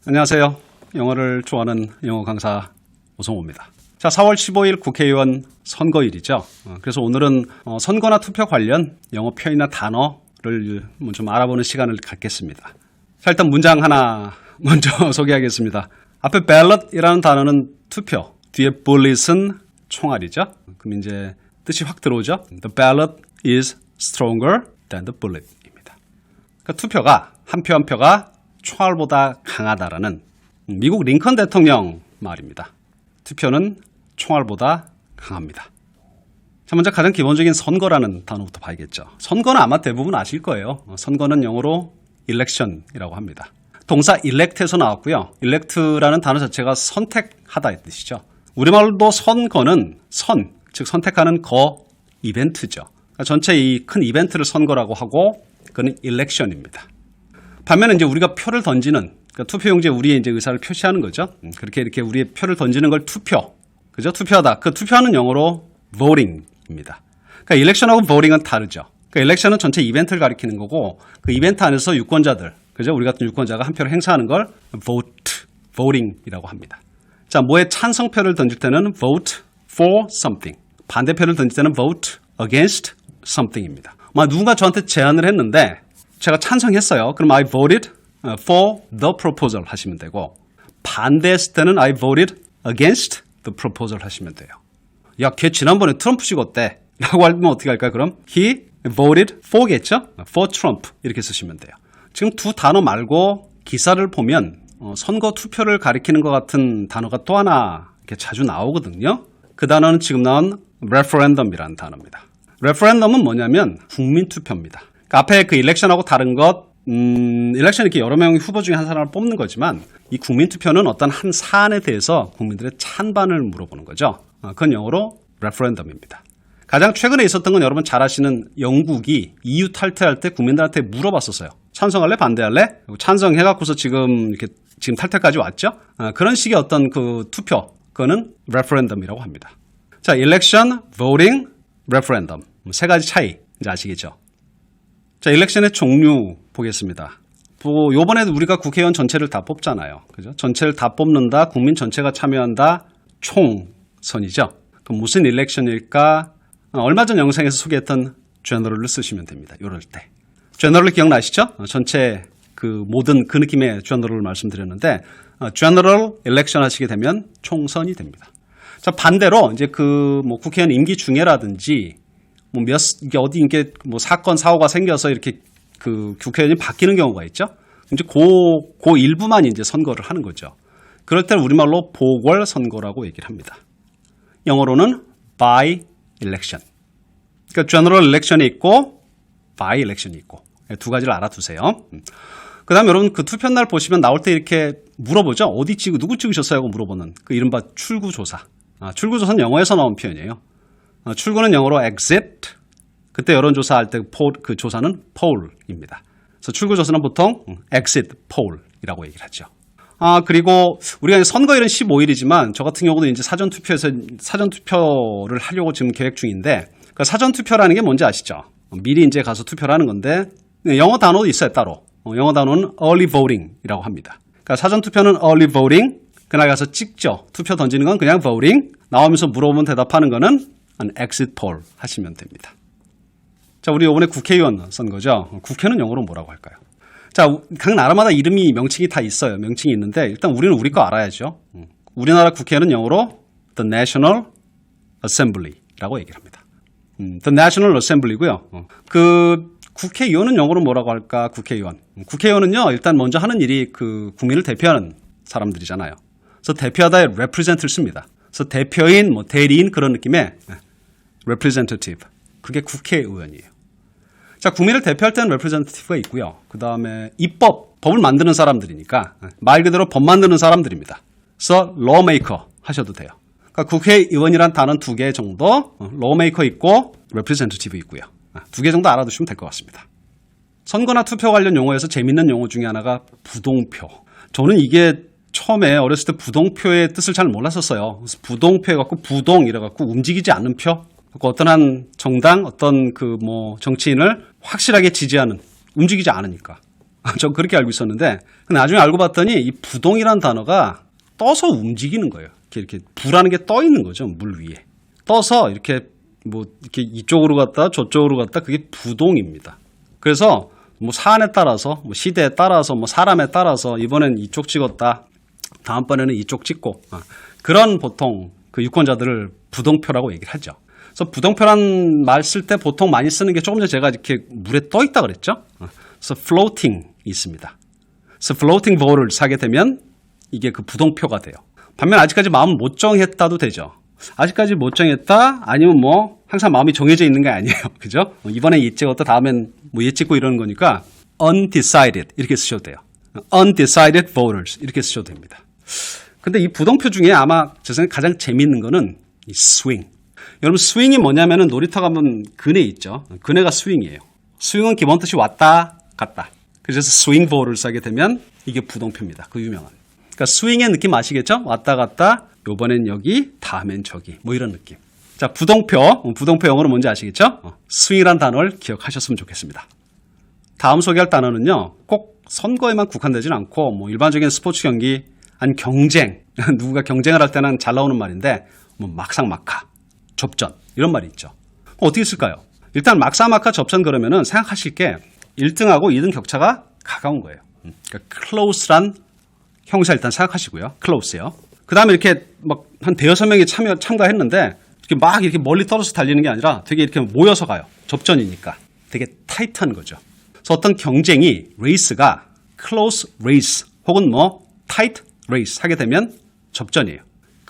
안녕하세요. 영어를 좋아하는 영어 강사 오성호입니다. 자, 4월 15일 국회의원 선거일이죠. 그래서 오늘은 선거나 투표 관련 영어 표현이나 단어를 좀 알아보는 시간을 갖겠습니다. 자, 일단 문장 하나 먼저 소개하겠습니다. 앞에 ballot이라는 단어는 투표, 뒤에 bullet은 총알이죠. 그럼 이제 뜻이 확 들어오죠. The ballot is stronger than the bullet입니다. 그러니까 투표가 한 표 한 표가 총알보다 강하다라는 미국 링컨 대통령 말입니다. 투표는 총알보다 강합니다. 자, 먼저 가장 기본적인 선거라는 단어부터 봐야겠죠. 선거는 아마 대부분 아실 거예요. 선거는 영어로 election이라고 합니다. 동사 elect에서 나왔고요. elect라는 단어 자체가 선택하다의 뜻이죠. 우리말로 선거는 즉 선택하는 이벤트죠. 그러니까 전체 이 큰 이벤트를 선거라고 하고 그는 election입니다. 반면에 이제 우리가 표를 던지는, 그러니까 투표용지에 우리의 이제 의사를 표시하는 거죠. 이렇게 우리의 표를 던지는 걸 투표. 그죠? 투표하다. 그 투표하는 영어로 voting입니다. 그러니까 election하고 voting은 다르죠. 그러니까 election은 전체 이벤트를 가리키는 거고, 그 이벤트 안에서 유권자들, 그죠? 우리 같은 유권자가 한 표를 행사하는 걸 voting이라고 합니다. 자, 뭐에 찬성표를 던질 때는 vote for something. 반대표를 던질 때는 vote against something입니다. 누군가 저한테 제안을 했는데, 제가 찬성했어요. 그럼 I voted for the proposal 하시면 되고, 반대했을 때는 I voted against the proposal 하시면 돼요. 야, 걔 지난번에 트럼프 찍었대 라고 하면 어떻게 할까요? 그럼 he voted for겠죠? for Trump 이렇게 쓰시면 돼요. 지금 두 단어 말고 기사를 보면 선거 투표를 가리키는 것 같은 단어가 또 하나 이렇게 자주 나오거든요. 그 단어는 지금 나온 referendum이라는 단어입니다. referendum은 뭐냐면 국민투표입니다. 그러니까 앞에 그 election하고 다른 것, election 이렇게 여러 명의 후보 중에 한 사람을 뽑는 거지만 이 국민투표는 어떤 한 사안에 대해서 국민들의 찬반을 물어보는 거죠. 그건 영어로 referendum입니다. 가장 최근에 있었던 건 여러분 잘 아시는 영국이 EU 탈퇴할 때 국민들한테 물어봤었어요. 찬성할래? 반대할래? 찬성해갖고서 지금 탈퇴까지 왔죠. 그런 식의 어떤 그 투표, 그거는 referendum이라고 합니다. 자, election, voting, referendum 세 가지 차이 이제 아시겠죠? 자, 일렉션의 종류 보겠습니다. 요번에도 우리가 국회의원 전체를 다 뽑잖아요. 그죠? 전체를 다 뽑는다, 국민 전체가 참여한다, 총선이죠. 그럼 무슨 일렉션일까? 얼마 전 영상에서 소개했던 general을 쓰시면 됩니다. 요럴 때. general 기억나시죠? 전체 모든 그 느낌의 general을 말씀드렸는데, general election 하시게 되면 총선이 됩니다. 자, 반대로 이제 국회의원 임기 중에라든지 이게 사건, 사고가 생겨서 이렇게 국회의원이 바뀌는 경우가 있죠. 이제 그 일부만 이제 선거를 하는 거죠. 그럴 때는 우리말로 보궐선거라고 얘기를 합니다. 영어로는 by election. 그러니까 general election이 있고 by election이 있고 두 가지를 알아두세요. 그 다음에 여러분 그 투표 날 보시면 나올 때 이렇게 물어보죠. 누구 찍으셨어요? 하고 물어보는 그 이른바 출구조사. 출구조사는 영어에서 나온 표현이에요. 출구는 영어로 exit. 그때 여론조사할 때 그 조사는 poll입니다. 그래서 출구조사는 보통 exit poll이라고 얘기를 하죠. 그리고 우리가 선거일은 15일이지만 저 같은 경우도 이제 사전투표를 하려고 지금 계획 중인데, 그 사전투표라는 게 뭔지 아시죠? 미리 이제 가서 투표를 하는 건데, 영어 단어도 있어요, 따로. 영어 단어는 early voting이라고 합니다. 그러니까 사전투표는 early voting, 그날 가서 찍죠. 투표 던지는 건 그냥 voting, 나오면서 물어보면 대답하는 거는 an exit poll 하시면 됩니다. 자, 우리 이번에 국회의원 선거죠. 국회는 영어로 뭐라고 할까요? 자, 각 나라마다 이름이, 명칭이 다 있어요. 명칭이 있는데 일단 우리는 우리 거 알아야죠. 우리나라 국회는 영어로 The National Assembly라고 얘기를 합니다. The National Assembly고요. 국회의원은 영어로 뭐라고 할까? 국회의원은요, 일단 먼저 하는 일이 국민을 대표하는 사람들이잖아요. 그래서 대표하다의 represent를 씁니다. 그래서 대표인, 대리인 그런 느낌의 representative. 그게 국회의원이에요. 자, 국민을 대표할 때는 representative가 있고요. 그 다음에 법을 만드는 사람들이니까 말 그대로 법 만드는 사람들입니다. 그래서 lawmaker 하셔도 돼요. 그러니까 국회의원이란 단어는 2개 정도, lawmaker 있고 representative 있고요. 2개 정도 알아두시면 될 것 같습니다. 선거나 투표 관련 용어에서 재밌는 용어 중에 하나가 부동표. 저는 이게 처음에 어렸을 때 부동표의 뜻을 잘 몰랐었어요. 그래서 부동표 해갖고 부동 이래갖고 움직이지 않는 표. 어떤 한 정당, 어떤 정치인을 확실하게 지지하는, 움직이지 않으니까. 전 그렇게 알고 있었는데 나중에 알고 봤더니 이 부동이라는 단어가 떠서 움직이는 거예요. 이렇게 불하는 게 떠 있는 거죠. 물 위에. 떠서 이렇게 뭐 이렇게 이쪽으로 갔다 저쪽으로 갔다 그게 부동입니다. 그래서 뭐 사안에 따라서 뭐 시대에 따라서 뭐 사람에 따라서 이번엔 이쪽 찍었다. 다음번에는 이쪽 찍고 그런 보통 그 유권자들을 부동표라고 얘기를 하죠. 그래서 부동표란 말 쓸 때 보통 많이 쓰는 게 조금 전에 제가 이렇게 물에 떠 있다 그랬죠. 그래서 floating 있습니다. 그래서 floating vote를 사게 되면 이게 그 부동표가 돼요. 반면 아직까지 마음 못 정했다도 되죠. 아직까지 못 정했다 아니면 뭐 항상 마음이 정해져 있는 게 아니에요. 그죠? 이번에 얘 찍었다 다음엔 뭐 얘 찍고 이러는 거니까 undecided 이렇게 쓰셔도 돼요. undecided voters 이렇게 쓰셔도 됩니다. 근데 이 부동표 중에 아마 제 생각에 가장 재미있는 거는 이 swing. 여러분 스윙이 뭐냐면은 놀이터 가면 그네 있죠. 그네가 스윙이에요. 스윙은 기본 뜻이 왔다 갔다. 그래서 스윙 보를 사게 되면 이게 부동표입니다. 그 유명한. 그러니까 스윙의 느낌 아시겠죠? 왔다 갔다. 요번엔 여기, 다음엔 저기. 뭐 이런 느낌. 자, 부동표. 부동표 영어로 뭔지 아시겠죠? 스윙이란 단어를 기억하셨으면 좋겠습니다. 다음 소개할 단어는요. 꼭 선거에만 국한되지는 않고 뭐 일반적인 스포츠 경기, 아니 경쟁. 누군가 경쟁을 할 때는 잘 나오는 말인데 뭐 막상막하. 접전 이런 말이 있죠. 어떻게 쓸까요? 일단 막상막하 접전 그러면은 생각하실 게 1등하고 2등 격차가 가까운 거예요. 그러니까 close란 형사 일단 생각하시고요. close요. 그 다음에 이렇게 막 한 대여섯 명이 참가했는데 이렇게 막 이렇게 멀리 떨어져서 달리는 게 아니라 되게 이렇게 모여서 가요. 접전이니까 되게 타이트한 거죠. 그래서 어떤 경쟁이 레이스가 close race 혹은 뭐 tight race 하게 되면 접전이에요.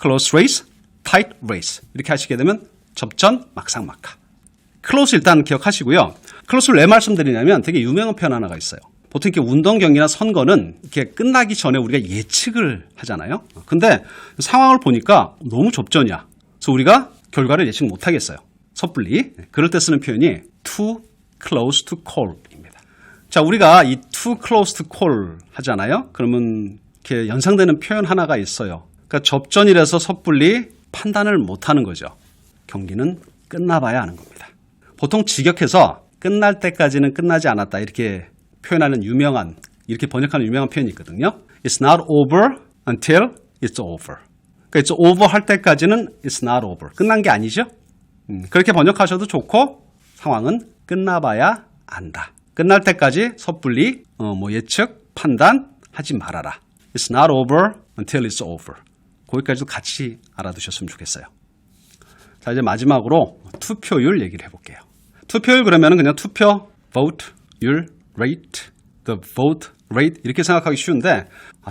close race tight race 이렇게 하시게 되면 접전 막상막하. 클로스 일단 기억하시고요. 클로스를 왜 말씀드리냐면 되게 유명한 표현 하나가 있어요. 보통 이렇게 운동 경기나 선거는 이렇게 끝나기 전에 우리가 예측을 하잖아요. 근데 상황을 보니까 너무 접전이야. 그래서 우리가 결과를 예측 못 하겠어요. 섣불리. 그럴 때 쓰는 표현이 too close to call입니다. 자, 우리가 이 too close to call 하잖아요. 그러면 이렇게 연상되는 표현 하나가 있어요. 그러니까 접전이라서 섣불리 판단을 못하는 거죠. 경기는 끝나봐야 하는 겁니다. 보통 직역해서 끝날 때까지는 끝나지 않았다 이렇게 표현하는 유명한 이렇게 번역하는 유명한 표현이 있거든요. It's not over until it's over. 그러니까 it's over 할 때까지는 it's not over. 끝난 게 아니죠. 그렇게 번역하셔도 좋고 상황은 끝나봐야 안다. 끝날 때까지 섣불리 뭐 예측, 판단하지 말아라. It's not over until it's over. 거기까지도 같이 알아두셨으면 좋겠어요. 자, 이제 마지막으로 투표율 얘기를 해볼게요. 투표율 그러면 그냥 투표, vote율, rate, the vote rate 이렇게 생각하기 쉬운데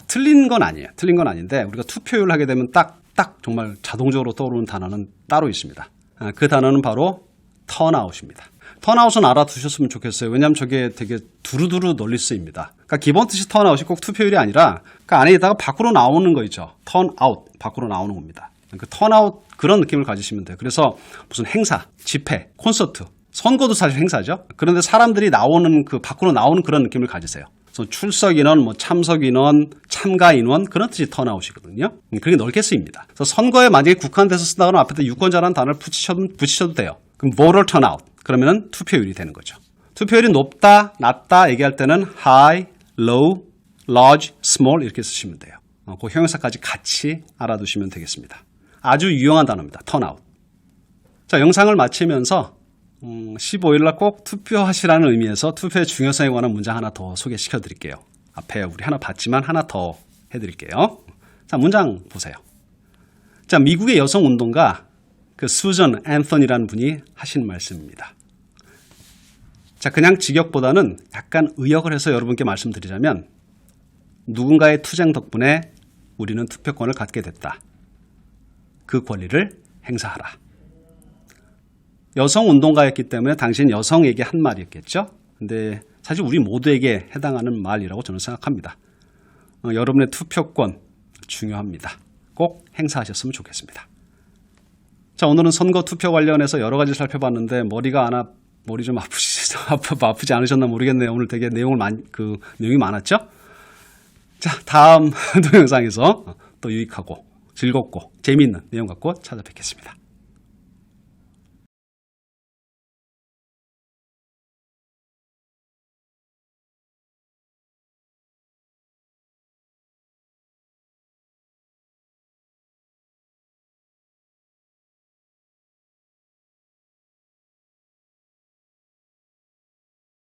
틀린 건 아니에요. 틀린 건 아닌데 우리가 투표율 하게 되면 딱 정말 자동적으로 떠오르는 단어는 따로 있습니다. 그 단어는 바로 turnout입니다. turnout은 알아두셨으면 좋겠어요. 왜냐하면 저게 되게 두루두루 널리 쓰입니다. 그러니까 기본 뜻이 turnout이 꼭 투표율이 아니라 그 안에 있다가 밖으로 나오는 거 있죠. turnout, 밖으로 나오는 겁니다. 그 turnout 그런 느낌을 가지시면 돼요. 그래서 무슨 행사, 집회, 콘서트, 선거도 사실 행사죠. 그런데 사람들이 나오는 그 밖으로 나오는 그런 느낌을 가지세요. 그래서 출석 인원, 뭐 참석 인원, 참가 인원 그런 뜻이 turnout이거든요. 그게 넓게 쓰입니다. 그래서 선거에 만약에 국한돼서 쓴다 그러면 앞에다 유권자라는 단어를 붙이셔도 돼요. 그럼 voter turnout 그러면은 투표율이 되는 거죠. 투표율이 높다, 낮다 얘기할 때는 high, low, large, small 이렇게 쓰시면 돼요. 그 형용사까지 같이 알아두시면 되겠습니다. 아주 유용한 단어입니다. turnout. 자, 영상을 마치면서 15일날 꼭 투표하시라는 의미에서 투표의 중요성에 관한 문장 하나 더 소개시켜 드릴게요. 앞에 우리 하나 봤지만 하나 더 해드릴게요. 자, 문장 보세요. 자, 미국의 여성운동가 그 수전 앤서니라는 분이 하신 말씀입니다. 자, 그냥 직역보다는 약간 의역을 해서 여러분께 말씀드리자면 누군가의 투쟁 덕분에 우리는 투표권을 갖게 됐다. 그 권리를 행사하라. 여성 운동가였기 때문에 당신 여성에게 한 말이었겠죠. 근데 사실 우리 모두에게 해당하는 말이라고 저는 생각합니다. 여러분의 투표권 중요합니다. 꼭 행사하셨으면 좋겠습니다. 자, 오늘은 선거 투표 관련해서 여러 가지 살펴봤는데 머리 좀 아프지 않으셨나 모르겠네요. 오늘 되게 내용이 많았죠? 자, 다음 동영상에서 또 유익하고 즐겁고 재미있는 내용 갖고 찾아뵙겠습니다.